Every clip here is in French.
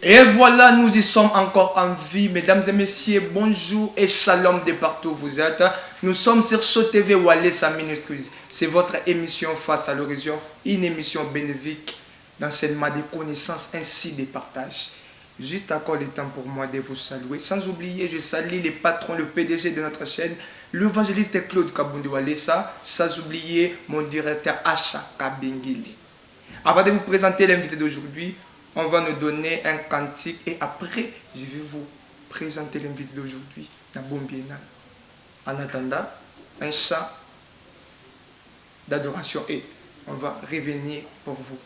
Et voilà, nous y sommes encore en vie. Mesdames et messieurs, bonjour et shalom de partout où vous êtes. Nous sommes sur SoTV Walesa Ministries. C'est votre émission Face à l'horizon, une émission bénéfique d'enseignement, de connaissances ainsi de partage. Juste encore le temps pour moi de vous saluer. Sans oublier, je salue les patrons, le PDG de notre chaîne, l'évangéliste Claude Kabundi Walesa. Sans oublier mon directeur Acha Kabengili. Avant de vous présenter l'invité d'aujourd'hui, on va nous donner un cantique et après, je vais vous présenter l'invité d'aujourd'hui, Nabom Bienal. En attendant, un chant d'adoration et on va revenir pour vous.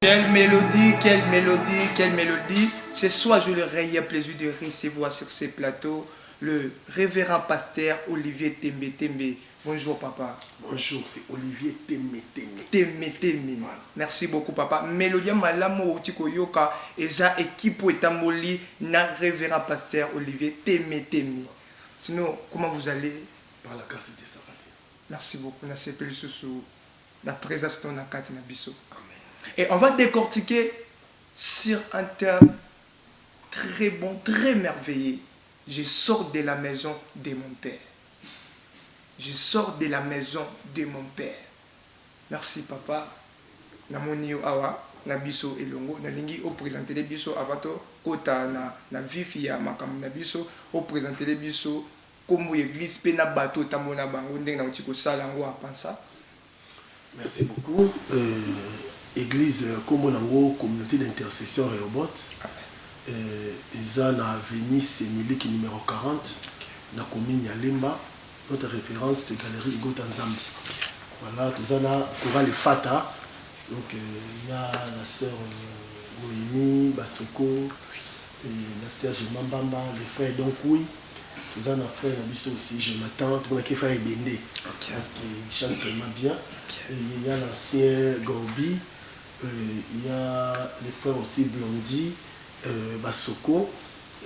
Quelle mélodie, quelle mélodie, quelle mélodie. Ce soir, je le réel plaisir de recevoir sur ce plateau le révérend pasteur Olivier Tembe Tembe. Bonjour papa. Bonjour, c'est Olivier Tembe Tembe. Tembe Tembe. Voilà. Merci beaucoup papa. Mélodie malamo otiko yoka eza équipe etamboli na révérend pasteur Olivier Tembe Tembe. Sinon, comment vous allez? Par la grâce de Dieu, ça va bien. Merci beaucoup. Merci plus sous la présence de Nakati Nabiso. Amen. Et on va décortiquer sur un terme très bon, très merveilleux. Je sors de la maison de mon père. Je sors de la maison de mon père. Merci papa. Namoni awa na biso elongo na lingi au présenter les biso avato kota na vifi ya makam na biso au présenter les biso comme église pe na bateau tamona bango ndenge na utiko sala ngo apansa. Merci beaucoup. Église Komonango, communauté d'intercession Rehoboth. Ils ont na avenue Semiliki numéro 40, na commune Yalemba. Notre référence c'est Galerie Igota Nzambi. Voilà, nous avons Chorale Fata, Donc il y a la sœur Noémie, Basoko, et la sœur Jemambamba, le frère Donkoui. Nous en avons fait un bisou aussi, je m'attends, tout le monde qui fait Bendé. Parce qu'il chante tellement bien. Et il y a l'ancien Gorbi, il y a les frères aussi Blondie, Basoko.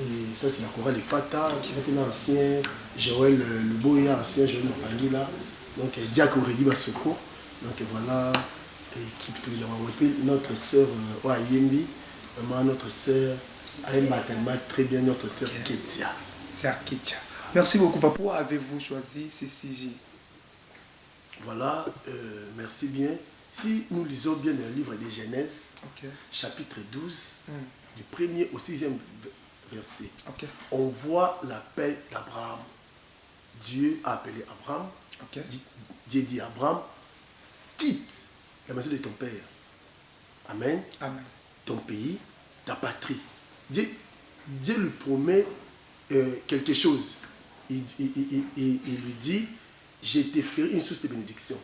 Et ça c'est la chorale de Fata, il y a l'ancien Joël Luboya, l'ancien Joël Mopangila. Donc Diak Aurélie Basoko. Donc voilà, équipe tout le monde. Et puis notre sœur Yembi, vraiment notre sœur Aïma tellement très bien, notre sœur Ketia. C'est Arkicha. Merci beaucoup. Pourquoi avez-vous choisi CCJ? Voilà, merci bien. Si nous lisons bien le livre de Genèse, chapitre 12, du 1er au 6e verset, on voit l'appel d'Abraham. Dieu a appelé Abraham. Dieu dit à Abraham, quitte la maison de ton père. Amen. Amen. Ton pays, ta patrie. Dieu lui promet quelque chose. Il lui dit, je te ferai une source de bénédiction.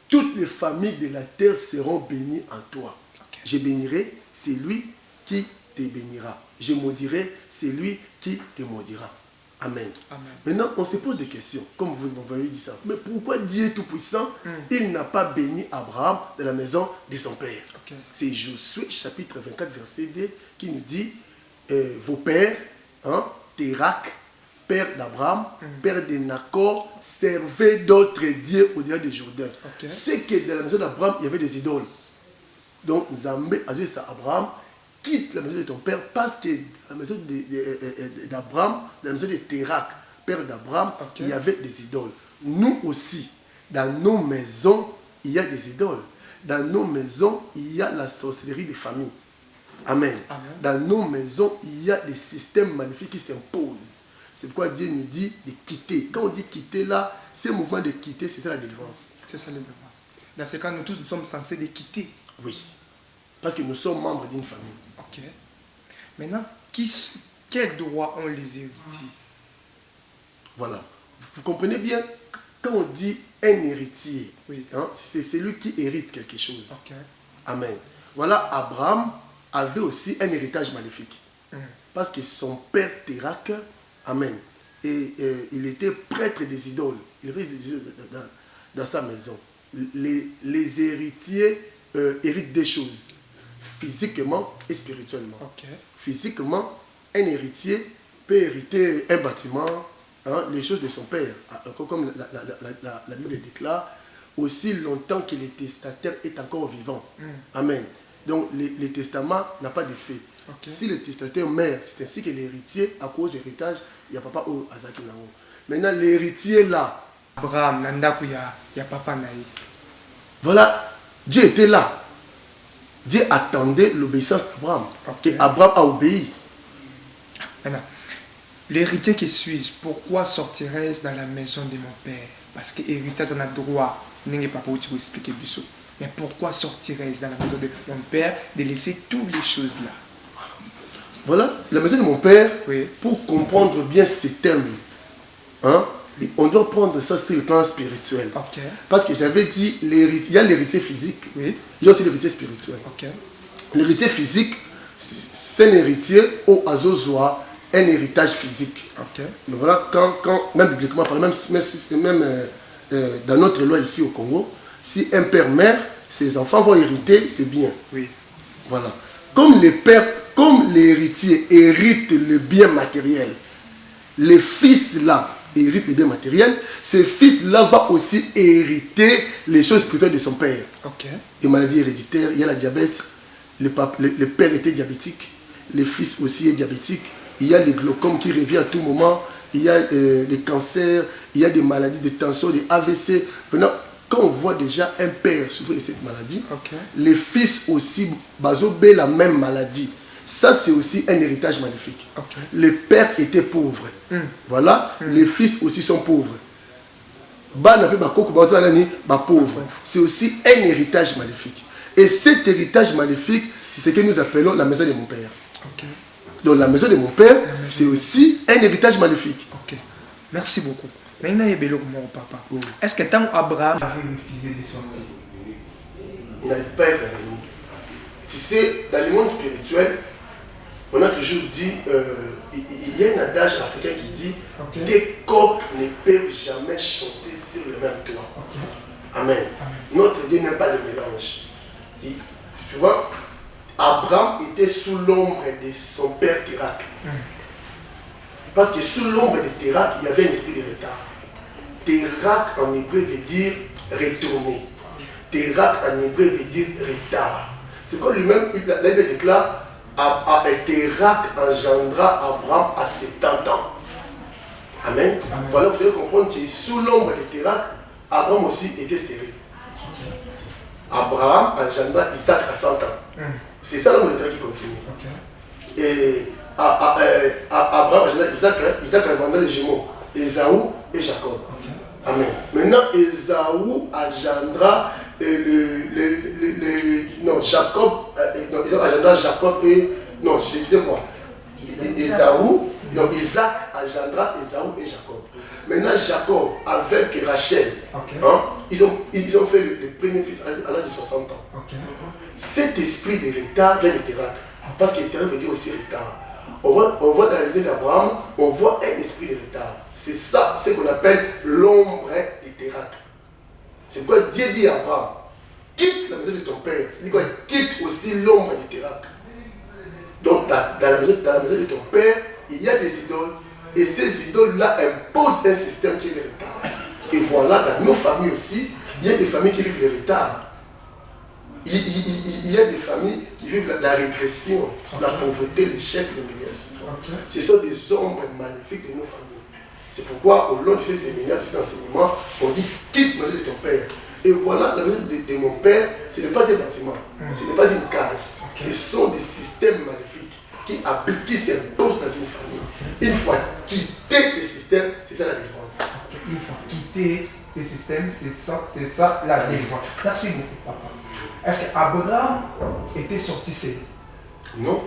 Toutes les familles de la terre seront bénies en toi. Je bénirai celui qui te bénira. Je maudirai celui qui te maudira. Amen. Amen. Maintenant, on se pose des questions, comme vous m'avez dit ça. Mais pourquoi Dieu Tout-Puissant, il n'a pas béni Abraham de la maison de son père? C'est Josué, chapitre 24, verset 2, qui nous dit, vos pères, Térak, père d'Abraham, père de Nacor, servait d'autres dieux au-delà du Jourdain. C'est que dans la maison d'Abraham, il y avait des idoles. Donc, Zambé a dit ça à Abraham, quitte la maison de ton père, parce que dans la maison d'Abraham, dans la maison de Térak, père d'Abraham, il y avait des idoles. Nous aussi, dans nos maisons, il y a des idoles. Dans nos maisons, il y a la sorcellerie des familles. Amen. Amen. Dans nos maisons, il y a des systèmes magnifiques qui s'imposent. C'est pourquoi Dieu nous dit de quitter. Quand on dit quitter là, ce mouvement de quitter, c'est ça la délivrance. C'est ça la délivrance. Dans ce cas, nous tous, nous sommes censés de quitter. Oui. Parce que nous sommes membres d'une famille. Ok. Maintenant, quels droits ont les héritiers? Voilà. Vous comprenez bien, quand on dit un héritier, c'est celui qui hérite quelque chose. Amen. Voilà, Abraham avait aussi un héritage maléfique. Parce que son père Térak, amen, et il était prêtre des idoles. Il avait des idoles dans sa maison. Les héritiers héritent des choses, physiquement et spirituellement. Physiquement, un héritier peut hériter un bâtiment, les choses de son père. Comme la Bible déclare, aussi longtemps que le testataire est encore vivant. Amen. Donc, le testament n'a pas d'effet. Si le testataire meurt, c'est ainsi que l'héritier, à cause de l'héritage, il n'y a papa ou Azaki Nao. Maintenant, l'héritier là. Abraham, Nandaku, il y a papa Naï. Voilà, Dieu était là. Dieu attendait l'obéissance d'Abraham. Et Abraham a obéi. Maintenant, l'héritier qui suis-je, pourquoi sortirais-je dans la maison de mon père? Parce que l'héritage en a droit. N'est pas pour vous expliquer Bissot. Mais pourquoi sortirais-je dans la maison de mon père de laisser toutes les choses là? Voilà, la maison de mon père, pour comprendre bien ces termes, on doit prendre ça sur le plan spirituel. Parce que j'avais dit, il y a l'héritier physique, il y a aussi l'héritier spirituel. L'héritier physique, c'est un héritier au Azozoa, un héritage physique. Mais voilà, quand même bibliquement, même dans notre loi ici au Congo, si un père meurt, ses enfants vont hériter, c'est bien. Voilà. Comme l'héritier hérite le bien matériel, les fils là héritent le bien matériel, ce fils là va aussi hériter les choses spirituelles de son père. Les maladies héréditaires, il y a la diabète, le père était diabétique, le fils aussi est diabétique, il y a le glaucome qui revient à tout moment, il y a des cancers, il y a des maladies de tension, des AVC. Maintenant, quand on voit déjà un père souffrir de cette maladie, les fils aussi bazobé la même maladie. Ça, c'est aussi un héritage magnifique. Les pères étaient pauvres. Voilà, les fils aussi sont pauvres. C'est aussi un héritage magnifique. Et cet héritage magnifique, c'est ce que nous appelons la maison de mon père. Donc la maison de mon père, c'est aussi un héritage magnifique. Merci beaucoup. Maintenant, il y a mon papa. Est-ce que tant Abraham avait refusé de sortir? n'allait pas être béni. Tu sais, dans le monde spirituel, on a toujours dit, il y a un adage africain qui dit des coqs ne peuvent jamais chanter sur le même toit. Amen. Notre Dieu n'aime pas le mélange. Et, tu vois, Abraham était sous l'ombre de son père Térak. Parce que sous l'ombre de Térak, il y avait un esprit de retard. Térak en hébreu veut dire retourner. Térak en hébreu veut dire retard. C'est comme lui-même, il déclare, Térak engendra Abraham à 70 ans. Amen. Voilà, vous devez comprendre que sous l'ombre de Térak, Abraham aussi était stérile. Abraham engendra Isaac à 100 ans. C'est ça l'ombre de Térak qui continue. Et Abraham engendra Isaac, Isaac engendra les jumeaux, Ésaü et Jacob. Amen. Maintenant, Ésaü engendra Jacob, engendra Jacob et... Non, je disais quoi? Ésaü, donc Isaac engendra Ésaü et Jacob. Maintenant, Jacob, avec Rachel, ils ont fait le premier fils à l'âge de 60 ans. Cet esprit de retard vient de Térak. Parce que Térak veut dire aussi retard. On voit dans l'idée d'Abraham, on voit un esprit de retard. C'est ça, ce qu'on appelle l'ombre de Térak. C'est pourquoi Dieu dit à Abraham, quitte la maison de ton père. C'est quoi? Quitte aussi l'ombre de Térak. Donc dans la maison de ton père, il y a des idoles. Et ces idoles-là imposent un système qui est de retard. Et voilà, dans nos familles aussi, il y a des familles qui vivent le retard. Il y a des familles qui vivent la régression, la pauvreté, l'échec, l'humiliation. Ce sont des ombres maléfiques de nos familles. C'est pourquoi, au long de ces séminaires, de ces enseignements, on dit quitte la maison de ton père. Et voilà, la maison de mon père, ce n'est pas un bâtiment, ce n'est pas une cage. Ce sont des systèmes maléfiques qui habitent, qui s'imposent dans une famille. Une fois quitté ces systèmes, c'est ça la délivrance. Une fois quitté ces systèmes, c'est ça la délivrance. Merci beaucoup, papa. Est-ce qu'Abraham était sorti seul? Non.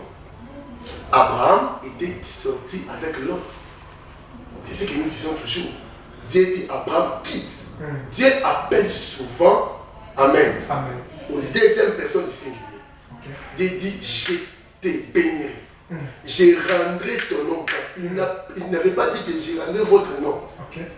Abraham était sorti avec Lot. C'est ce que nous disons toujours. Dieu dit Abraham quitte. Dieu appelle souvent Amen. Aux deuxième personne du singulier. Dieu dit je te bénirai. Je rendrai ton nom. Il n'avait pas dit que je rendrai votre nom.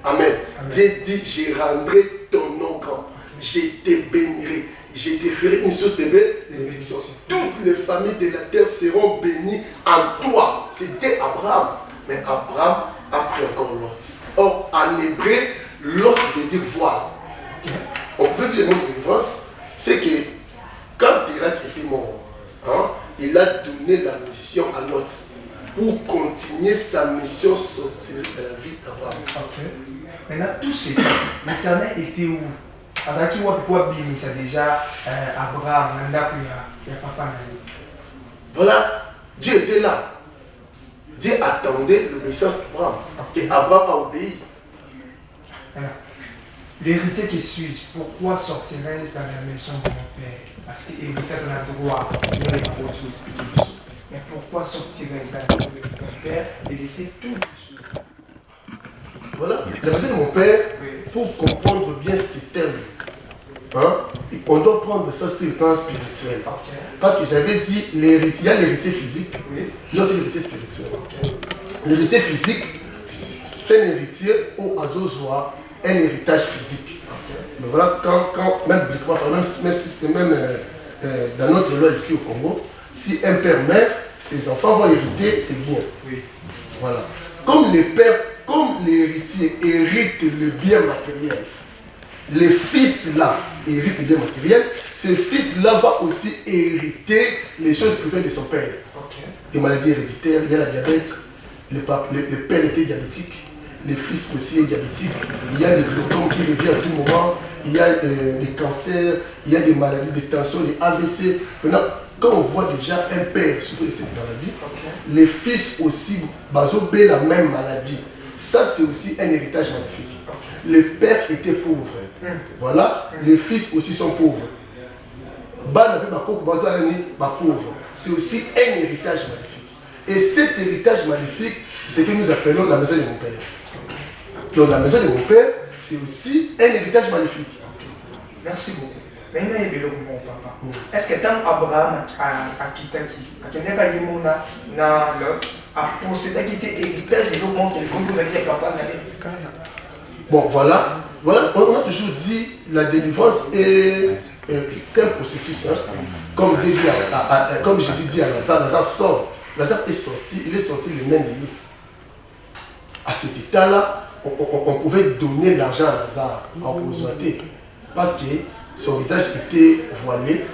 Amen. Dieu dit je rendrai ton nom grand. Je te bénirai. Je te ferai une source de bénédiction. Toutes les familles de la terre seront bénies en toi. C'était Abraham. Mais Abraham a pris encore Lot. Or, en hébreu, Lot veut dire voile. On peut dire le mot de délivrance, c'est que quand Térak était mort, il a donné la mission à Lot pour continuer sa mission sur la vie d'Abraham. Maintenant, tout ce temps, l'Éternel était où? Azaki Wabi, c'est déjà Abraham, il y a papa. Voilà, Dieu était là. Dieu attendait l'obéissance d'Abraham. Et Abraham a obéi. L'héritier qui suis, pourquoi sortirais-je dans la maison de mon père? Parce que l'héritier, c'est un droit. Mais pourquoi sortirais-je dans la maison de mon père et laisser toutes les choses? Voilà, la maison de mon père, pour comprendre bien ces termes, on doit prendre ça sur le plan spirituel. Parce que j'avais dit, il y a l'héritier physique, il y a aussi l'héritier spirituel. L'héritier physique, c'est un héritier au Azozoa, un héritage physique. Mais voilà, même dans notre loi ici au Congo, si un père meurt, ses enfants vont hériter ses biens. Voilà. Comme l'héritier hérite le bien matériel, les fils là héritent le bien matériel, ces fils là vont aussi hériter les choses spirituelles de son père. Les maladies héréditaires, il y a la diabète, le père était diabétique, les fils aussi est diabétique, il y a des glaucomes qui reviennent à tout moment, il y a des cancers, il y a des maladies de tension, les AVC. Maintenant, quand on voit déjà un père souffrir de cette maladie, les fils aussi basobé la même maladie. Ça, c'est aussi un héritage magnifique. Les pères étaient pauvres. Voilà, les fils aussi sont pauvres. C'est aussi un héritage magnifique. Et cet héritage magnifique, c'est ce que nous appelons la maison de mon père. Donc la maison de mon père, c'est aussi un héritage magnifique. Merci beaucoup. Maintenant, il y a mon papa. Est-ce que tant Abraham a quitté a possédé héritage de l'homme qui est papa? Bon, voilà. Voilà, on a toujours dit la délivrance est un processus. Hein. Comme j'ai dit à Lazare, Lazare sort. Lazare est sorti, il est sorti les mains liées. À cet état-là, on pouvait donner l'argent à Lazare en besointé. Parce que son visage était voilé,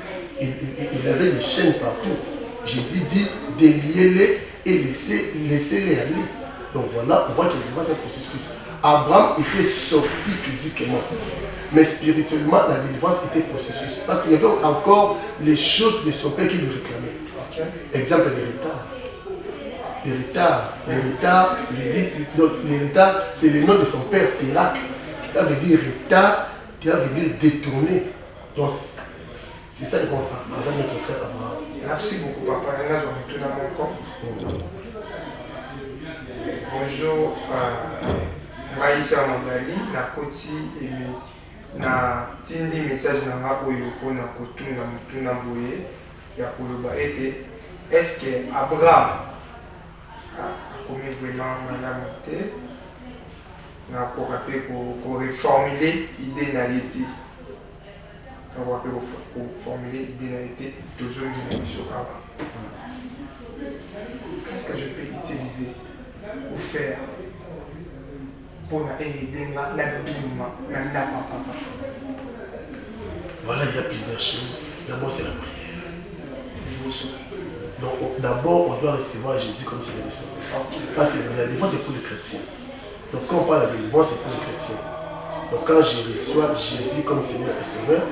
il avait des chaînes partout. Jésus dit, déliez-les et laissez-les aller. Donc voilà, on voit que c'est un processus. Abraham était sorti physiquement, mais spirituellement, la délivrance était processus. Parce qu'il y avait encore les choses de son père qui lui réclamaient. Okay. Exemple, l'héritage, c'est le nom de son père, Térak. Ça veut dire retard, ça veut dire détourner. Donc, c'est ça qu'on va avec notre frère Abraham. Merci beaucoup, papa. Bonjour. Maïssa Mandali, na koti na tindi message na nga oyo pona kotuna mutuna boye ya koloba ete est-ce que Abraham a commis vraiment malamu te na koka pe ko reformuler idée na yeti na koka pe ko formuler idée na yeti toujours na biso awa. Qu'est-ce que je peux utiliser ou faire pour aider la bima, la papa? Voilà, il y a plusieurs choses. D'abord, c'est la prière. Donc, d'abord, on doit recevoir Jésus comme Seigneur et Sauveur. Parce que la délivrance, c'est pour les chrétiens. Donc, quand on parle de la délivrance, c'est pour les chrétiens. Donc, quand je reçois Jésus comme Seigneur et Sauveur,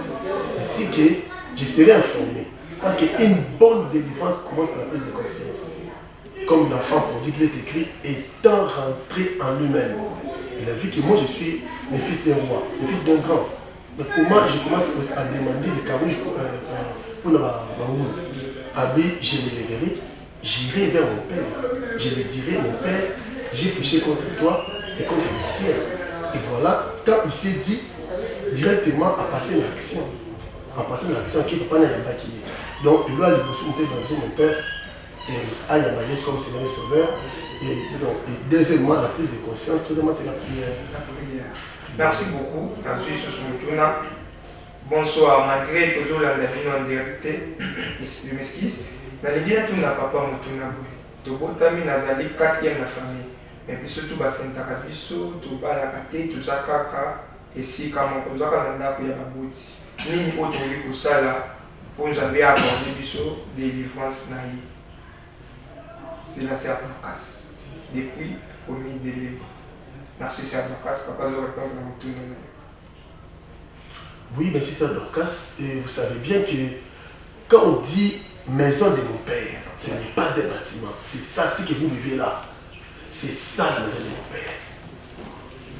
c'est ainsi que je serai informé. Parce qu'une bonne délivrance commence par la prise de conscience. Comme l'enfant prodigue, il est écrit, étant rentré en lui-même. Il a vu que moi je suis le fils d'un roi, le fils d'un grand. Mais comment je commence à demander des carouges pour le baoum? Abi, je me lèverai, j'irai vers mon père. Je lui dirai, mon père, j'ai péché contre toi et contre le ciel. Et voilà, quand il s'est dit directement à passer l'action. En passant l'action qui papa n'a pas qui est. Donc, il doit aller bosser dans mon père. Et à Yamayes comme Seigneur et Sauveur. Et donc, deuxièmement, la prise de conscience. Troisièmement, c'est la prière. La prière. Merci beaucoup. Bonsoir. Malgré toujours la vie en direct, je m'excuse. Dans les biens, tout n'a pas Moutouna Boué. Tobotami Nazali, 4e la famille. Mais puis surtout, Basenta Kabiso, Toba la Kate, Tuzakaka, et si, comme on peut Nanda Kuyababouti. Ni Otori Kusala, pour nous avoir accordé des délivrances naïves. C'est la Sœur Dorcas. Depuis, commis de l'Église. Merci Sœur Dorcas, papa de répondre à mon tour. Oui, merci Sœur Dorcas. Et vous savez bien que quand on dit maison de mon père, ce n'est pas un bâtiment. C'est ça, ce que vous vivez là. C'est ça la maison de mon père.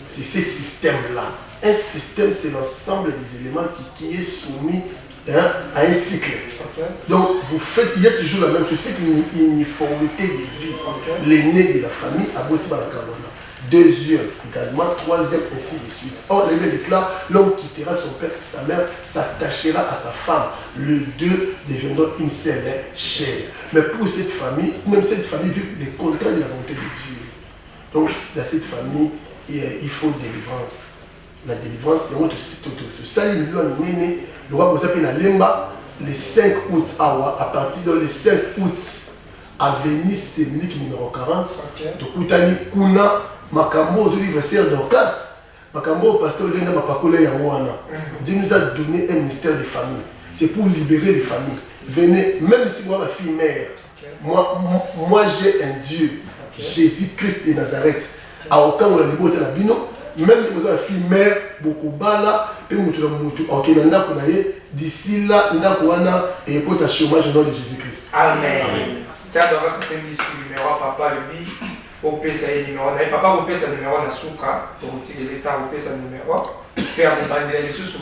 C'est ce système-là. Un système, c'est l'ensemble des éléments qui est soumis à un cycle. Okay. Donc, vous faites, il y a toujours la même chose, c'est une uniformité de vie. Okay. L'aîné de la famille, Aboti Balakarwana. Deuxième également, troisième, ainsi de suite. Or, la Bible déclare, l'homme quittera son père et sa mère, s'attachera à sa femme. Les deux deviendront une seule chair. Mais pour cette famille, même cette famille vit les contraintes de la volonté de Dieu. Donc, dans cette famille, il faut délivrance. La délivrance, c'est le roi Bozapé na Lemba, le 5 août, à partir de le 5 août, à Venise, c'est minute numéro 40. Tokutani Kuna, Makambo, au livre Sœur Dorcas, Makambo, pasteur Lenda Mapakole Yawana. Dieu nous a donné un ministère de famille. C'est pour libérer les familles. Venez, même si moi, ma fille mère, moi j'ai un Dieu, Jésus-Christ de Nazareth. À aucun moment, on a libéré la bino. Même si vous avez une fille mère, beaucoup bala, et vous ok, d'ici là, nous et pour ta chômage au nom de Jésus-Christ. Amen. C'est à droite, c'est un numéro, papa, le bi, au PSA numéro, papa, au PSA numéro, na souka, pour retirer l'État, au PSA numéro, père, vous bandez les sous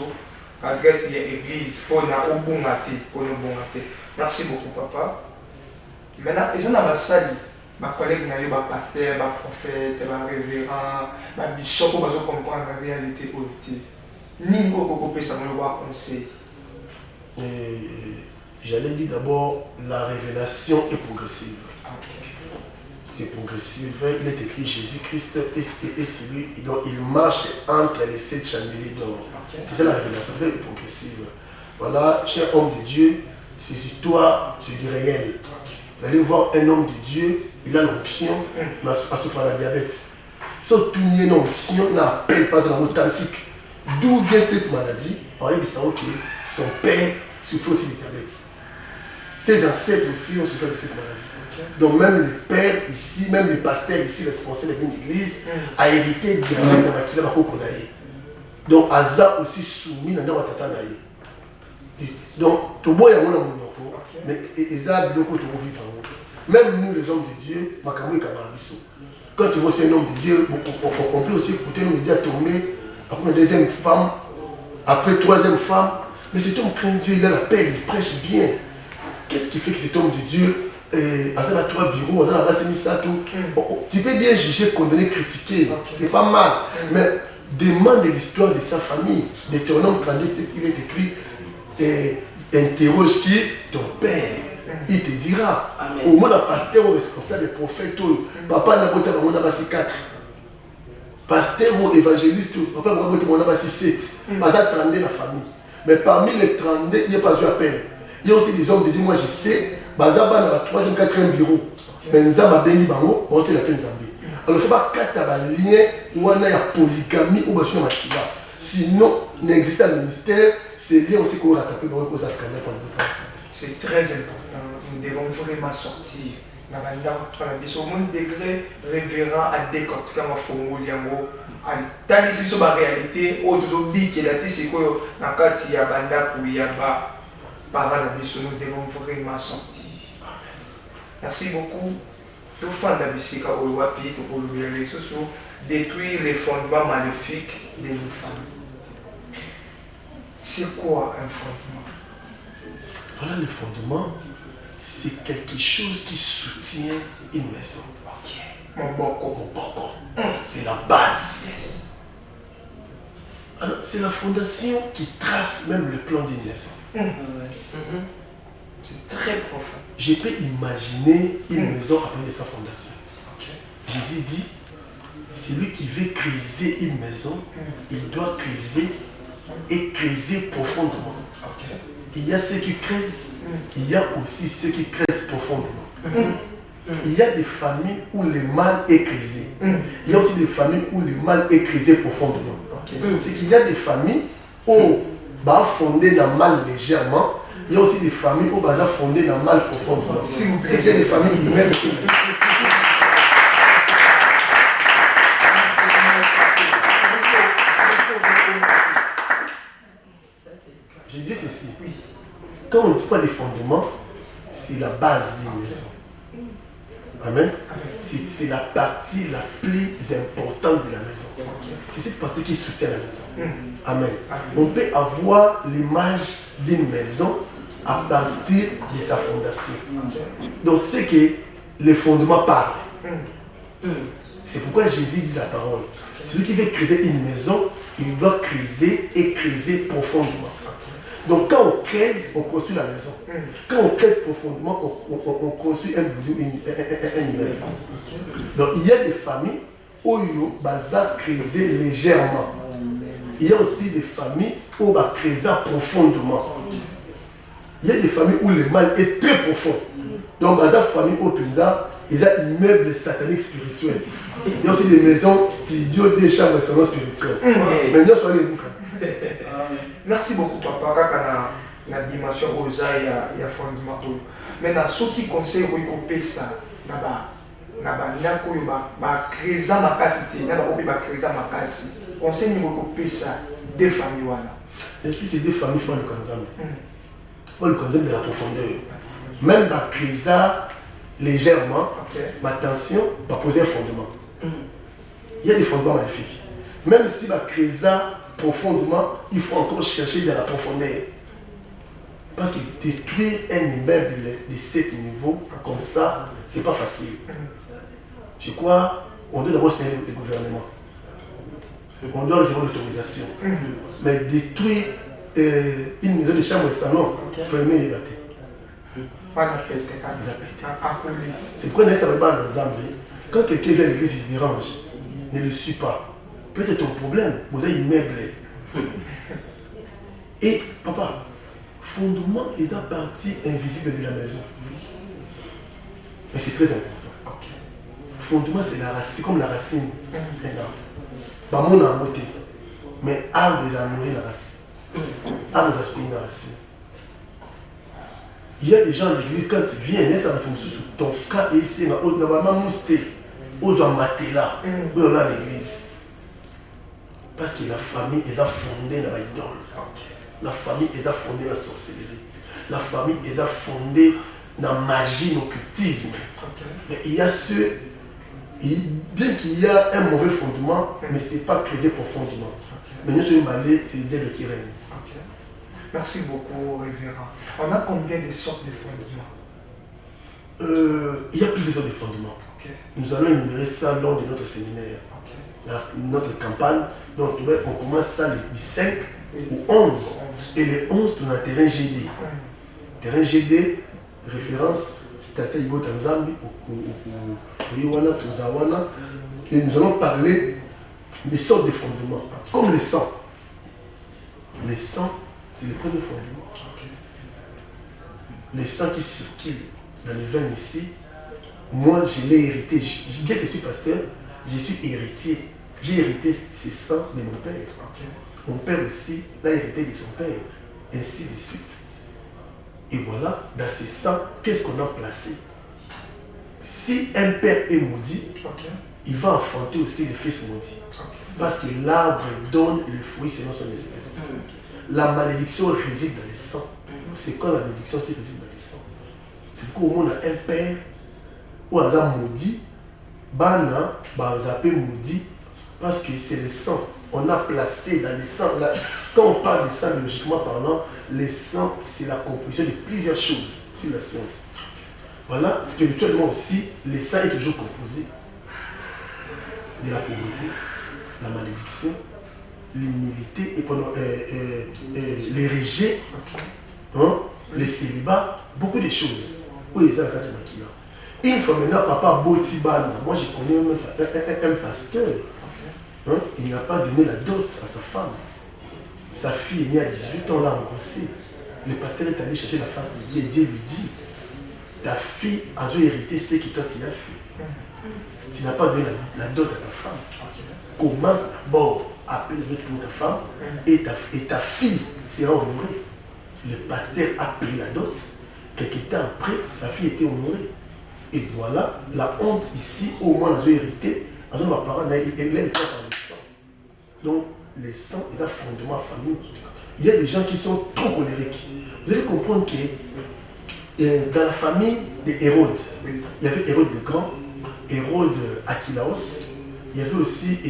adresse l'église, pour na au bon matin, pour le bon matin. Merci beaucoup, papa. Maintenant, ils ont un salut. Ma collègue n'a eu un pasteur, un prophète, un révérend, un bishop, pour comprendre la réalité politique. Ni nous peut ça me le conseil. J'allais dire d'abord, la révélation est progressive. C'est progressif. Il est écrit Jésus-Christ est celui dont il marche entre les 7 chandeliers d'or. C'est ça la révélation, c'est progressive. Voilà, cher homme de Dieu, ces histoires, c'est du réel. Vous allez voir un homme de Dieu, il a l'onction, mais il souffre de la diabète. Surtout il y a une onction, on appelle pas ça authentique. D'où vient cette maladie? Il dit que son père souffre aussi de diabète. Ses ancêtres aussi ont souffert de cette maladie. Donc même le père ici, même le pasteur ici, responsable d'une église, a hérité directement de la Makila Konaye. Donc Aza aussi soumis dans la Tata Naye. Donc tout le monde est en monoko, mais Eza Biloko tout le vivre. Même nous les hommes de Dieu, Makamou et Kamarabiso. Quand tu vois c'est un homme de Dieu, on peut aussi écouter nous dire tomber après une deuxième femme, après troisième femme. Mais cet homme craint Dieu, il a la paix, il prêche bien. Qu'est-ce qui fait que cet homme de Dieu, à 3 bureaux, à tu peux bien juger, condamner, critiquer, c'est pas mal. Mais demande l'histoire de sa famille. Deutéronome 37, il est écrit, interroge qui ton père. Il te dira. Au moins, le pasteur, responsable, le prophète, papa n'a pas été 4. Pasteur ou évangéliste, papa n'a pas été 7. Pas 32 la famille. Mais parmi les 32, il n'y a pas eu appel. Il y a aussi des hommes de Dieu, moi je sais, Bazaba n'a pas 3e, 4e bureau. Mais Nzamba Bengi Bango, c'est la peine Zambé. Alors il ne faut pas qu'il y ait un lien où on a une polygamie ou un machiba. Sinon, il n'existe pas un ministère, c'est lié aussi qu'on va rattraper pour cause à scandale. C'est très important. Nous devons vraiment sortir. Dans le degré révérend à décortiquer ma formule. Tant ici sur la réalité, au deux qui est là, c'est quoi dans le cas il y a banda ou il y a bas. Par nous devons vraiment sortir. Merci beaucoup. Tout fan d'Abissika au Wapi, tout les réseaux sociaux, détruire les fondements maléfiques de nos familles. C'est quoi un fondement? Voilà, le fondement, c'est quelque chose qui soutient une maison. Ok. Mon boko. C'est la base. Yes. Alors, c'est la fondation qui trace même le plan d'une maison. C'est très profond. Je peux imaginer une maison après sa fondation. Jésus dit, celui qui veut creuser une maison, il doit creuser et creuser profondément. Il y a ceux qui creusent, il y a aussi ceux qui creusent profondément. Il y a des familles où le mal est creusé. Il y a aussi des familles où le mal est creusé profondément. C'est qu'il y a des familles où bah fondé dans le mal légèrement. Il y a aussi des familles où bah fondé dans le mal profondément. C'est qu'il y a des familles qui m'aiment. Je disais ceci. Quand on dit pas des fondements, c'est la base d'une maison. Amen. C'est la partie la plus importante de la maison. C'est cette partie qui soutient la maison. Amen. On peut avoir l'image d'une maison à partir de sa fondation. Donc c'est que les fondements parlent. C'est pourquoi Jésus dit la parole. Celui qui veut creuser une maison, il doit creuser et creuser profondément. Donc quand on creuse, on construit la maison. Quand on creuse profondément, on construit un immeuble. Donc il y a des familles où on va creuser légèrement. Il y a aussi des familles où on va creuser profondément. Il y a des familles où le mal est très profond. Donc dans la famille au Pinza, il y a des immeubles sataniques spirituels. Il y a aussi des maisons, studios, des chambres salons spirituels. Mais nous sommes les bouquins. Merci beaucoup, papa. Quand la dimension aux il y a fondement. Maintenant, ceux qui conseillent de ça, créer ma capacité, conseil de ça, deux familles. Et toutes ces deux familles font le kanzam. Font le kanzam de la profondeur. Même ma crise légèrement, ma tension va poser un fondement. Il y a des fondements magnifiques. Même si ma crise profondément, il faut encore chercher de la profondeur. Parce que détruire un immeuble de 7 niveaux comme ça, c'est pas facile. Je crois qu'on doit d'abord signer le gouvernement. On doit recevoir l'autorisation. Mais détruire une maison de chambre et salon, fermée et battue. C'est pourquoi ça va pas dans Zambie. Quand quelqu'un vient à l'église, il se dérange. Ne le suis pas. Peut-être ton problème, vous avez une meuble. Et papa, fondement est la partie invisible de la maison. Mais c'est très important. Fondement, c'est la racine, comme la racine. Bah, mon a moté. Mais arbre, ils ont nourri la racine. Arbre, ils ont soutenu la racine. Il y a des gens à l'église, quand tu viens, ça va te mousser sur ton cas et c'est normalement mousté. Aux amatela, où on a l'église. Parce que la famille, ils ont fondé dans l'idole. La famille, ils ont fondé dans la sorcellerie. La famille, ils ont fondé dans la magie, dans l'occultisme. Mais il y a ceux, bien qu'il y a un mauvais fondement, mais ce n'est pas creusé profondément. Mais nous sommes malés, c'est le diable qui règne. Merci beaucoup, révérend. On a combien de sortes de fondements? Il y a plusieurs sortes de fondements. Nous allons énumérer ça lors de notre séminaire, notre campagne. Donc, on commence ça les 5 ou 11. Et les 11, on a terrain GD. Terrain GD, référence, c'est-à-dire Ibo Tanzambi, Oyewana, Tozawana. Et nous allons parler des sortes de fondements, comme le sang. Le sang, c'est le premier fondement. Le sang qui circule dans les veines ici, moi je l'ai hérité. Bien que je suis pasteur, je suis héritier. J'ai hérité ce sang de mon père. Mon père aussi l'a hérité de son père. Ainsi de suite. Et voilà, dans ce sang, qu'est-ce qu'on a placé? Si un père est maudit, il va enfanter aussi le fils maudit. Parce que l'arbre donne le fruit selon son espèce. La malédiction réside dans le sang. C'est quand la malédiction réside dans le sang. C'est pourquoi on a un père ou un maudit, bana, on appelle maudit, parce que c'est le sang. On a placé dans le sang. Quand on parle de sang, biologiquement parlant, le sang, c'est la composition de plusieurs choses. C'est la science. Voilà, spirituellement aussi, le sang est toujours composé de la pauvreté, la malédiction, l'humilité, et les rejets, les célibats, beaucoup de choses. Oui, c'est la carte de une fois maintenant, papa Botibana, moi je connais même un pasteur, il n'a pas donné la dot à sa femme. Sa fille est née à 18 ans, là, en Russie. Le pasteur est allé chercher la face de Dieu et Dieu lui dit, ta fille a hérité ce que toi tu as fait. Tu n'as pas donné la dot à ta femme. Commence d'abord à appeler la dot pour ta femme et ta fille sera honorée. Le pasteur a payé la dot. Quelques temps après, sa fille était honorée. Et voilà, la honte ici, au moins, elle a hérité. Ma parent, elle a été par le sang. Donc, les sangs, ils ont fondement à famille. Il y a des gens qui sont trop colériques. Vous allez comprendre que dans la famille des Hérodes, il y avait Hérode le Grand, Hérode Archilaos, il y avait aussi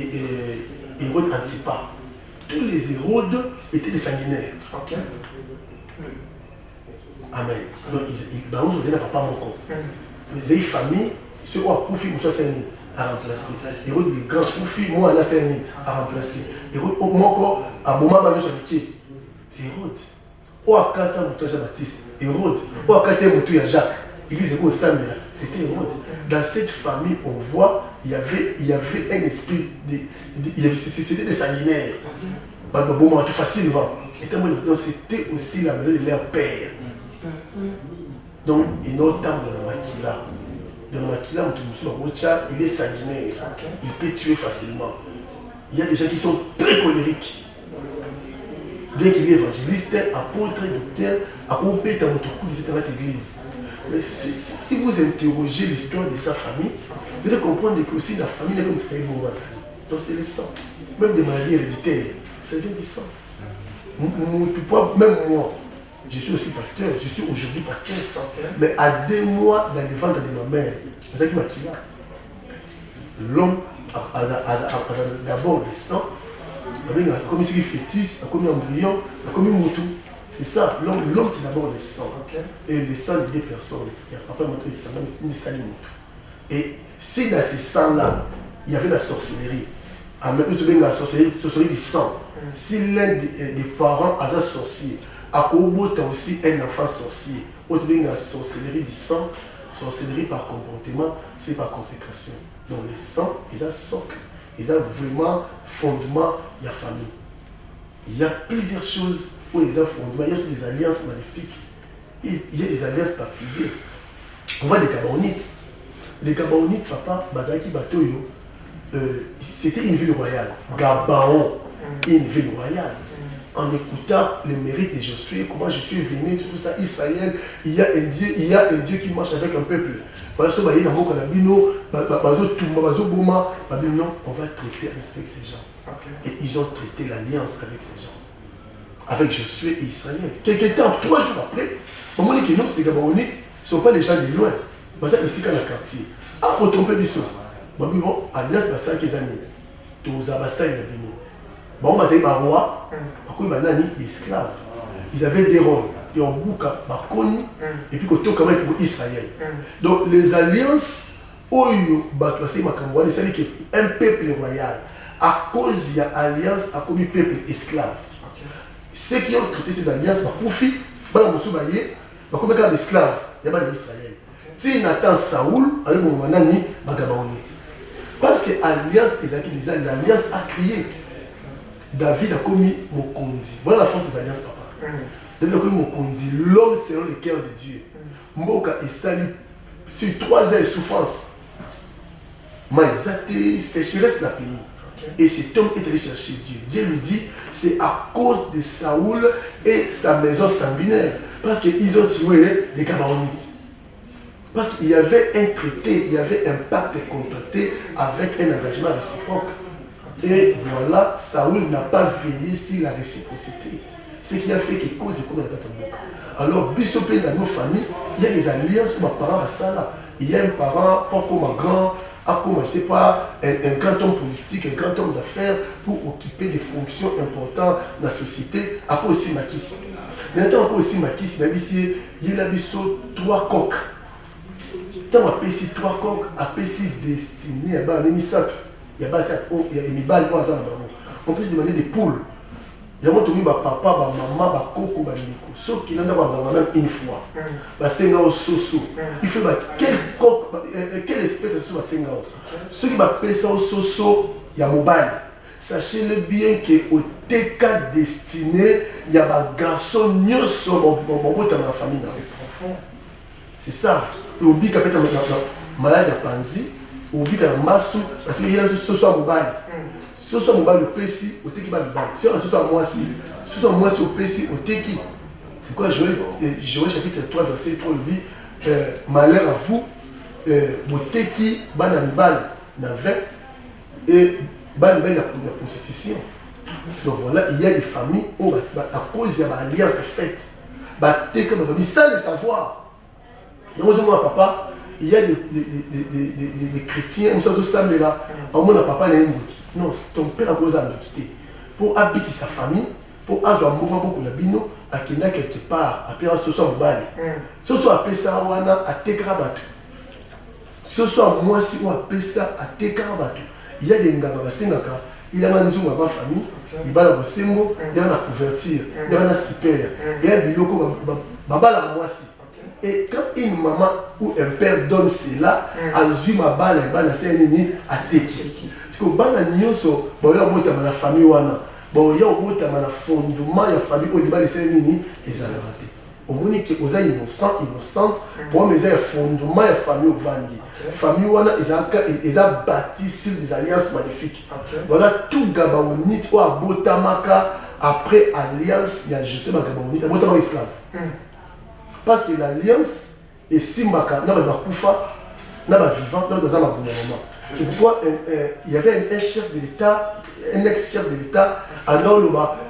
Hérode Antipas. Tous les Hérodes étaient des sanguinaires. Amen. Donc, ils ont papa moko. Ils avaient une famille, ceux qui ont Koufi Moussa Seni à remplacer. Hérode le Grand, Koufi Mouana Seni à remplacer. Hérode Moko à Bouma Bajou Sabiké. C'est Hérode. Ou à Kata Moutou Jean-Baptiste. Hérode. Ou à Kata Moutou Jacques. Église de Samela. C'était Hérode. Dans cette famille, on voit, il y avait un esprit, c'était des sanguinaires. Bouma, tout facilement. Donc c'était aussi la maison de leur père. Donc, il y a un temps de la maquila. Dans la maquila, il est sanguinaire. Il peut tuer facilement. Il y a des gens qui sont très colériques. Bien qu'il est évangéliste, apôtre, docteur, apôtre, à votre coup de cette église. Mais si vous interrogez l'histoire de sa famille, vous allez comprendre que aussi la famille n'est pas très bonne. Donc, c'est le sang. Même des maladies héréditaires, ça vient du sang. Même moi, je suis aussi pasteur, je suis aujourd'hui pasteur. Mais à 2 mois dans le ventre de ma mère, c'est ça qui m'a quitté. L'homme a d'abord le sang, il a commis sur le fœtus, il a commis embryon, il a commis moutou. C'est ça, l'homme c'est d'abord le sang. Et le sang de 2 personnes. Il y a papa moutou, il y a moutou. Et si dans ce sang-là, il y avait la sorcellerie, la sorcellerie du sang. Si l'un des parents a un sorcier, a aussi un enfant sorcier, la sorcellerie du sang, sorcellerie par comportement, c'est par consécration. Donc le sang, ils ont socle, ils ont vraiment fondement, il y a famille. Il y a plusieurs choses où ils ont fondement, il y a aussi des alliances magnifiques, il y a des alliances baptisées. On voit des Gabaonites. Les Gabaonites, papa, Bazaki Batoyo, c'était une ville royale. Gabaon, une ville royale. En écoutant les mérites de Josué, comment Josué est venu, tout ça, Israël, il y a un Dieu qui marche avec un peuple. Voilà, ce qu'il y a dans le bino, non, on va traiter avec ces gens. Et ils ont traité l'alliance avec ces gens. Avec Josué et Israël. Quelques temps, 3 jours après, au moment où ces Gabaonites ne sont pas les gens de loin. Parce que ici, dans le quartier, ah, vous trompez bien. Bon, alliance, c'est ça qu'ils ont dit. Tous les abassins, bon, on a roi, des esclaves. Ils avaient des rôles. Et on bouca, Bakoni, et puis côté quand même pour Israël. Donc les alliances, c'est qu'un peuple royal, à cause de l'alliance, a commis peuple esclave. Ceux qui ont traité ces alliances, profit, comme un esclave, il y a Israël. Si Nathan Saoul, avec mon manani, parce que l'alliance a crié. David a commis Mokonzi. Voilà la force des alliances, papa. David a commis Mokonzi, l'homme selon le cœur de Dieu. Mboka est salut sur 3 ans de souffrance. Maïzate, sécheresse dans le pays. Et cet homme est allé chercher Dieu. Dieu lui dit, c'est à cause de Saoul et sa maison sanguinaire. Parce qu'ils ont tué des Gabaonites. Parce qu'il y avait un traité, il y avait un pacte contracté avec un engagement réciproque. Et voilà, Saoul n'a pas veillé sur la réciprocité. Ce qui a fait que cause est comme la Katamboka. Alors, bisopé dans nos familles, il y a des alliances comme un parent à ça. Il y a un parent, pas comme un grand, comme je sais pas, un grand homme politique, un grand homme d'affaires pour occuper des fonctions importantes dans la société, à cause aussi Makis. Maintenant, à cause aussi Makis, il y a 3 coques. Tant on a 3 coques, à destiné à Bénissato. Il y a des balles, on peut se demander des poules. Il y a des papa, maman, coco, ceux qui n'ont pas même une fois. C'est un soso. Il faut quelle espèce de soso c'est un ceux qui appellent ça au soso, il y a mobile. Sachez-le bien qu'au TK destiné, il y a des garçons dans la famille. C'est ça. Et au bic, malade à Panzi. Ou bien qu'il y a un massou, parce qu'il y a un soso mobile. Soso mobile au PC, au Teki mobile. Si on a soso moi si au PC, au Teki. C'est quoi Joël chapitre 3, verset 3, lui dit malheur à vous, au Teki, ban mobile, na 20, et ban la prostitution. Donc voilà, il y a des familles où, à cause de l'alliance faite, sans le savoir. Et moi, je dis, papa, il y a des chrétiens, on s'est là, au moins papa n'a non, ton père a besoin de quitter. Pour habiter sa famille, pour avoir un moment beaucoup de bino, à Kenya quelque part, après ce soit mobile. Ce soit appelé ça à Tekrabatu. Ce soit moi si on appelle ça à Tekrabatu. Il y a des ngaba basengaka, il y a un nzunga ma famille, il y a un bosembo, il y a un couverture, il y a un super, il y a un biloko babala moi si. Et quand une maman ou un père donne cela, à ma balle, à Teki. Parce que bana nyoso, boya bota ma famille wana, boya bota ma fondement ya famille au liba les nini ezalabate. Au moni que oza innocente, pour mes fondement ya famille au vandi. Famille wana eza bâti sur des alliances magnifiques. Voilà tout gabaonite ou abotamaka après alliance, il y a je sais pas gabaonite, abotamaka esclave. Parce que l'alliance est simbaka, n'a pas kufa, n'a pas vivant, n'a pas dans un moment. C'est pourquoi il y avait un chef de l'État, un ex-chef de l'État, alors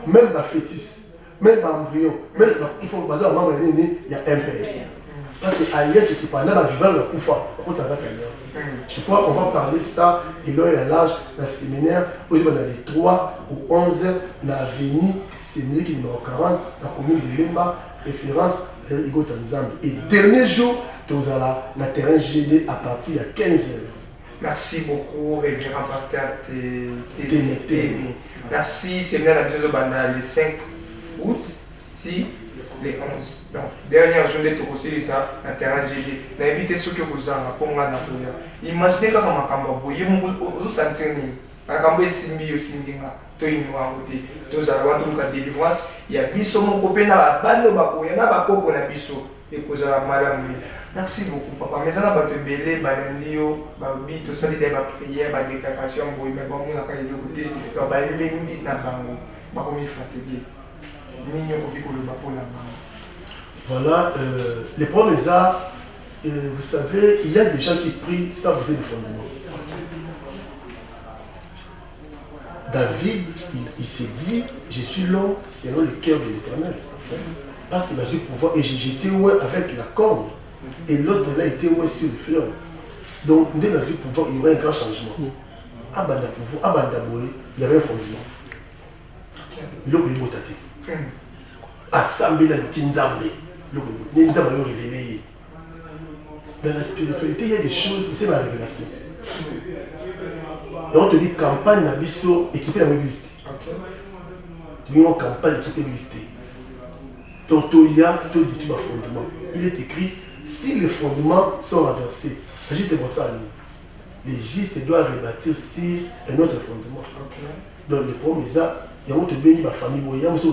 même ma fœtus, même ma embryon, même ma kufa, il y a un père. Parce que l'alliance est qui parle, n'a pas vivant, n'a pas kufa, par contre, l'alliance. Je crois qu'on va parler ça, et là, il y a l'âge d'un séminaire, où je vais dans les 3 ou 11, dans l'avenue, séminaire qui est numéro 40, la commune de Lemba, référence et dernier jour, tu as le terrain GD à partir de 15h. Merci beaucoup, révérend pasteur Téné. Merci, c'est bien la mission le 5 août, si le 11. Donc, dernière journée, tu aussi ça, un terrain GD. N'invitez ceux que vous avez pour moi. Imaginez quand on a vous sentir makambo esimbi yo simbinga to inuwa ngote to za wantu ka délivrance ya biso moko pe na bano bakoya na bakoko na biso ekozala malamu. Merci beaucoup papa. Mais on a battu belé balandio babi to sali de ba prière ba déclaration boy mais bon on a ka yelo côté donc ba lembi na bango ba ko mi fatigué ninyo ko biko lo ba pour la bango. Voilà les premiers arts vous savez il y a des gens qui prient sans poser de fondement. David, il s'est dit, je suis l'homme selon le cœur de l'Éternel. Parce qu'il a eu pouvoir. Et j'étais avec la corne. Et l'autre là était sur le fleuve. Donc, dès qu'on a vu pouvoir, il y aurait un grand changement. Abanda pouvoir, Abanda Boé, il y avait un fondement. L'autre est botaté. Assemblée la Tinzambe. L'autre est révélé. Dans la spiritualité, il y a des choses, c'est la révélation. Et on te dit campagne na biso équipée dans l'église. Tu dis campagne équipée dans l'église. Donc il y a tout du fondement. Il est écrit si les fondements sont renversés, le juste pour ça, les justes doivent rebâtir sur un autre fondement. Donc les premiers ans, il y a une béni ma famille, il y a aussi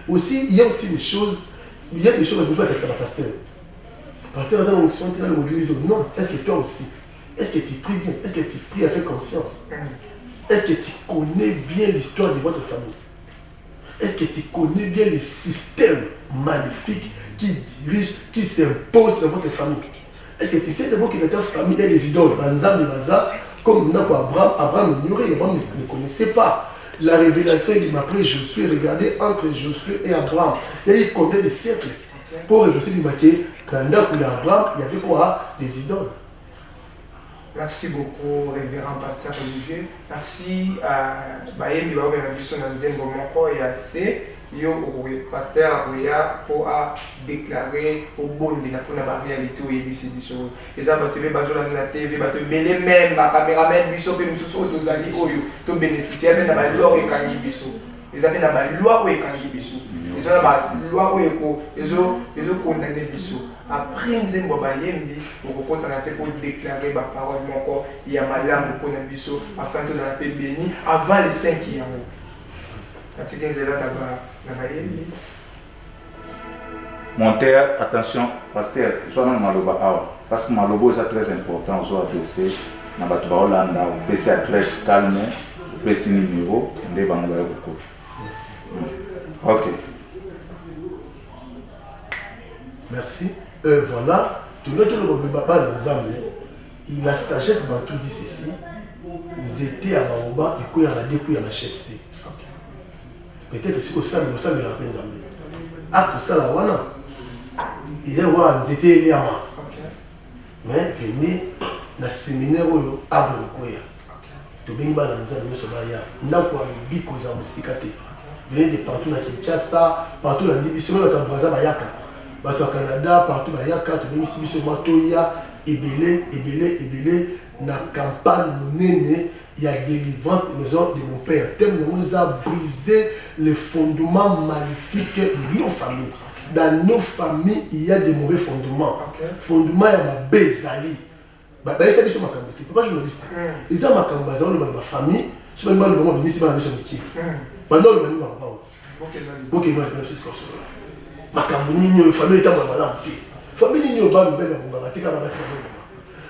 aussi il y a aussi des choses, il y a des choses que je dois être avec le pasteur. Pasteur dans une fonction dans l'église, non, est-ce que toi aussi? Est-ce que tu pries bien? Est-ce que tu pries avec conscience? Est-ce que tu connais bien l'histoire de votre famille? Est-ce que tu connais bien les systèmes maléfiques qui dirigent, qui s'imposent dans votre famille? Est-ce que tu sais d'abord que dans ta famille, il y a des idoles? Comme Abraham ignorait, Abraham ne connaissait pas. La révélation, il dit, après Josué, regardez entre Josué et Abraham. Il y a eu combien de siècles? Pour réussir, il dit, dans Abraham, il y avait quoi? Des idoles. Merci beaucoup, révérend pasteur Olivier. Merci à Bayemi Baobe Nabiso Nanzengo Moko et à C. Yo, pasteur Arouya, pour déclarer au bon de la réalité où il est biso. Et ça, tu veux baser la TV, tu veux les mêmes, la caméraman, biso, puis nous sommes tous allés, tu bénéficier, mais la loi est quand biso. Ils avaient la loi où est quand biso. Ils ont la loi où ils ont condamné biso. Après nous avons pour déclarer ma parole encore il y a madame pour biso afin que nous allons béni avant les 5 qui mon terre, attention, pasteur, je vais maloba parce que malobo c'est très important, je dois adresser na batu ba Hollanda, on peut s'adresser calme, on peut signer numéro, on devant beaucoup. OK. Merci. Voilà, tout le monde dans Zambie, il a sagesse dans tout dit ceci. Ils étaient à Baoba et puis à la découille à la chèvre. Peut-être si au sein de la peine Zambie. À tout ça, la wana, ils étaient les amants. Mais venez dans le séminaire où à Baoba. Tu viens dans Zambie, nous sommes là. Nous avons un bico à Musikate. Venez de partout dans Kinshasa, partout dans la division, dans Braza Bayaka. Bato au Canada, partout dans Yaka, tu viens ici sur Matoya, Ebele, na campagne monnaie, il y a délivrance de maison de mon père. Nous avons brisé les fondements maléfiques de nos familles. Dans nos familles, il y a des mauvais fondements. Fondements, il y a ma bezali. C'est ça, ma cambote. Pourquoi journaliste? Ils ont ma cambote, ils ont ma famille, ils ont ma maman, ils ont ma maison de qui? Pendant le manu, ok, moi, je suis comme ça. Makambo nini famille ta malamu te famille nini ba mbele ya bonga te kama basi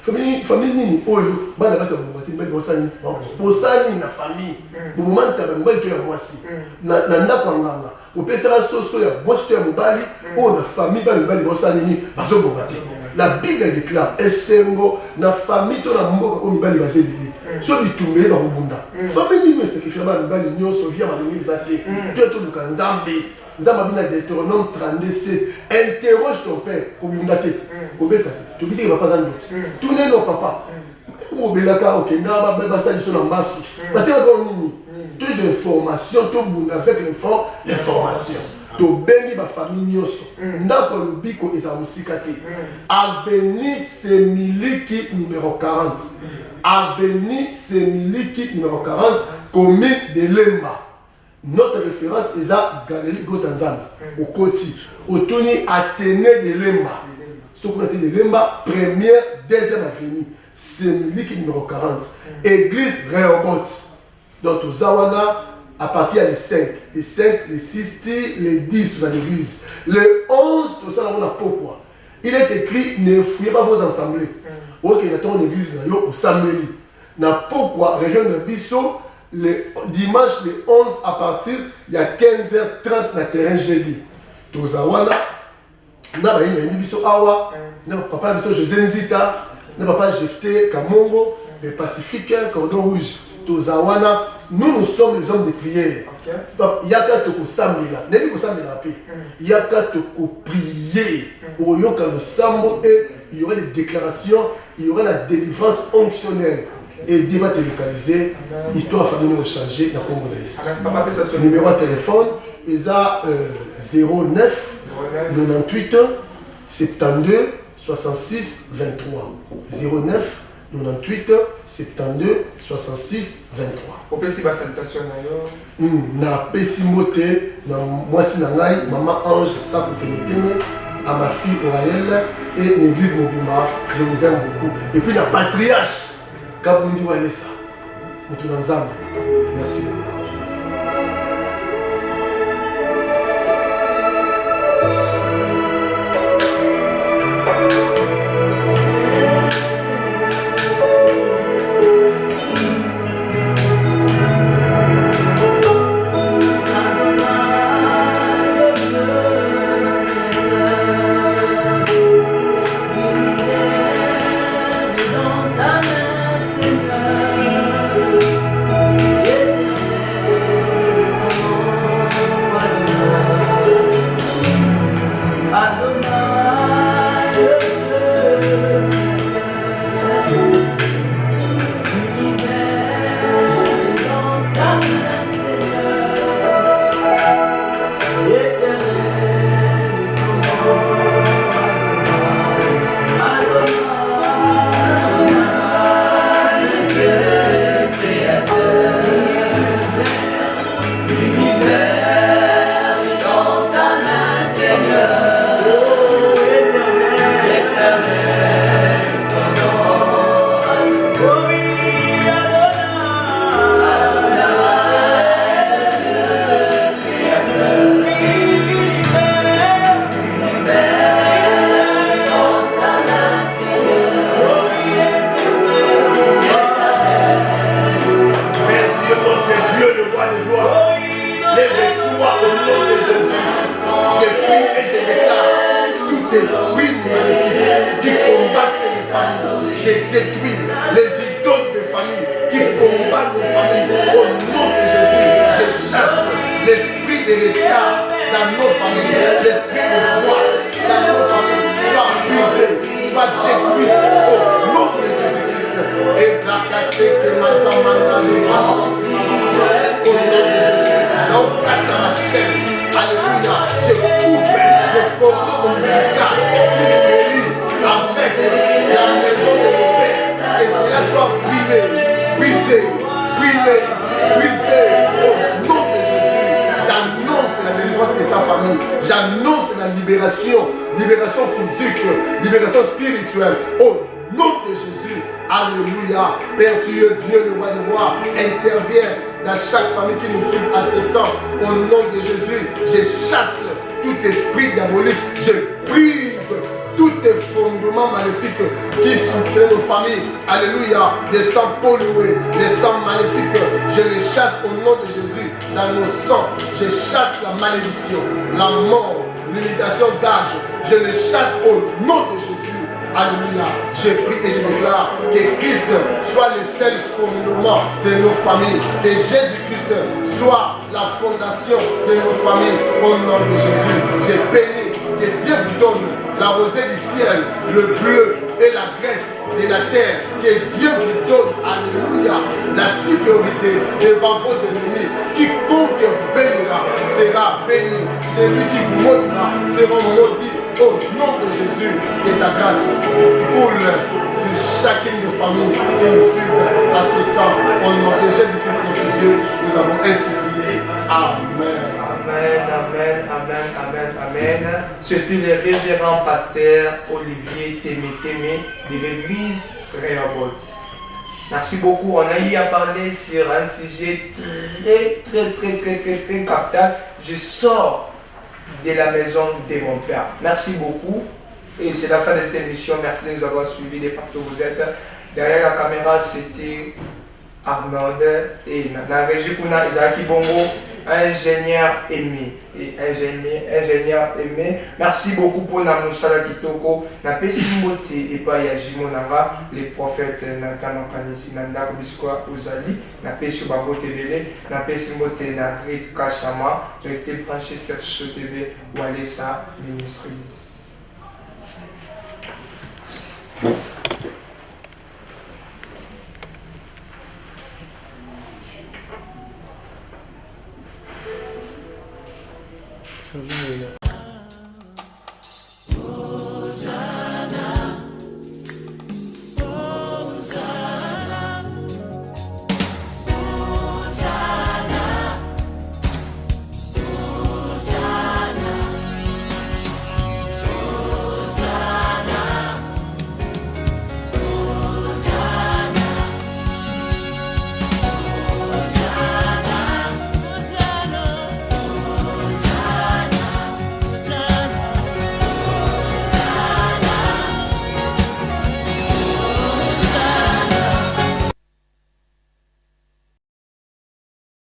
bonga famille nini oyo bana basi bonga te mbele bosani na famille bomanta ba mbele to ya mwasi na ndako nganga opesera soso ya mwasi to ya mobali o na famille ba mbele bosani nini bazo bonga te la Bible déclare esengo na famille to na mboka o mibali bazeli so bitumbe ba kubunda famille nini sacrifier ba mbele nyoso via malongi zate to to Nzambe Zamabina Deutéronome 37. Interroge ton père. Kobiundate. Kobeta. Tu dis que papa Zando. Tu n'es non papa. Obelaka okenda ba beba sa liso na mbasu. Parce que on nini. Toutes les informations tout monde avec l'information. tobengi bafamille nyonso ndako lobiko eza musika te. Avenue Semiliki numéro 40, avenue Semiliki numéro 40, commune de Lemba. Notre référence est à Galerie Gotanzam, au Koti, au Tony Athénée de Lemba. Ce qu'on a dit de Lemba, première, deuxième avenue, Semiliki numéro 40, église Rehoboth. Donc, aux Zawana, à partir des 5, les 5, les 6, les 10 dans l'église. Le 11, tout ça, on a pourquoi. Il est écrit, ne fouillez pas vos assemblées. Ok, il y a une église au Sameli. Na pourquoi, région de Bissau, le dimanche le 11 à partir, il y a 15h30 dans le terrain jeudi. Tozawana, na une Bissau Awa, na papa Bissau José Nzita, na papa Jefté Kamongo, le Pacifique, Cordon Rouge. Tozawana, nous sommes les hommes de prière. Il y a qu'à te samela, n'est-ce pas samela paix. Il y a qu'à te prier. Au yoka le sambo et il y aura des déclarations, il y aura la délivrance onctionnelle. Et Dieu va te localiser. Histoire famille nous changer dans Congolaise. Numéro de téléphone, ils a 09 98 72 66 23. 09 98 72 66 23. Au PC ba salutation na yo. Na pesi moté na mwasi na ngai maman Ange Sapu Temeteme, à ma fille Oraël et l'église Mobima, je vous aime beaucoup. Et puis la patriarche Kabundi Walesa. Mutunanzam. Merci. J'annonce la libération, libération physique, libération spirituelle. Au nom de Jésus, alléluia. Père Dieu, Dieu le roi des rois, intervient dans chaque famille qui nous suit à ce temps. Au nom de Jésus, je chasse tout esprit diabolique, je brise tous les fondements maléfiques qui souffrent nos familles. Alléluia. Des sangs pollués, des sangs maléfiques, je les chasse au nom de Jésus. Dans nos sangs, je chasse la malédiction, la mort, l'imitation d'âge. Je les chasse au nom de Jésus. Alléluia. Je prie et je déclare que Christ soit le seul fondement de nos familles. Que Jésus-Christ soit la fondation de nos familles. Au nom de Jésus, je bénis. Que Dieu vous donne la rosée du ciel, le bleu et la graisse de la terre. Que Dieu vous donne, alléluia, la sécurité devant vos ennemis. Quiconque vous bénira sera béni. Celui qui vous maudira sera maudit. Au nom de Jésus, que ta grâce coule sur chacune des familles qui nous suivent à ce temps. Au nom de Jésus-Christ, notre Dieu, nous avons ainsi prié. Amen. Amen, amen, amen, amen, amen. C'était le révérend pasteur Olivier Témé de l'église Rehoboth. Merci beaucoup. On a eu à parler sur un sujet très capital. Je sors de la maison de mon père. Merci beaucoup. Et c'est la fin de cette émission. Merci de nous avoir suivis de partout où vous êtes. Derrière la caméra, c'était Arnold et dans la régie Kuna Isaki Bongo, ingénieur aimé. Ingénieur aimé. Merci beaucoup pour Namusala Kitoko. Napé Simbote et pas Yajimonara, les prophètes Nathan Kanisi Nanda Biskwa Uzali. Napé Subango Tebele. Napé Simbote Narit Kashama. Restez branchés sur ce TV Walesa Ministries. Ça va,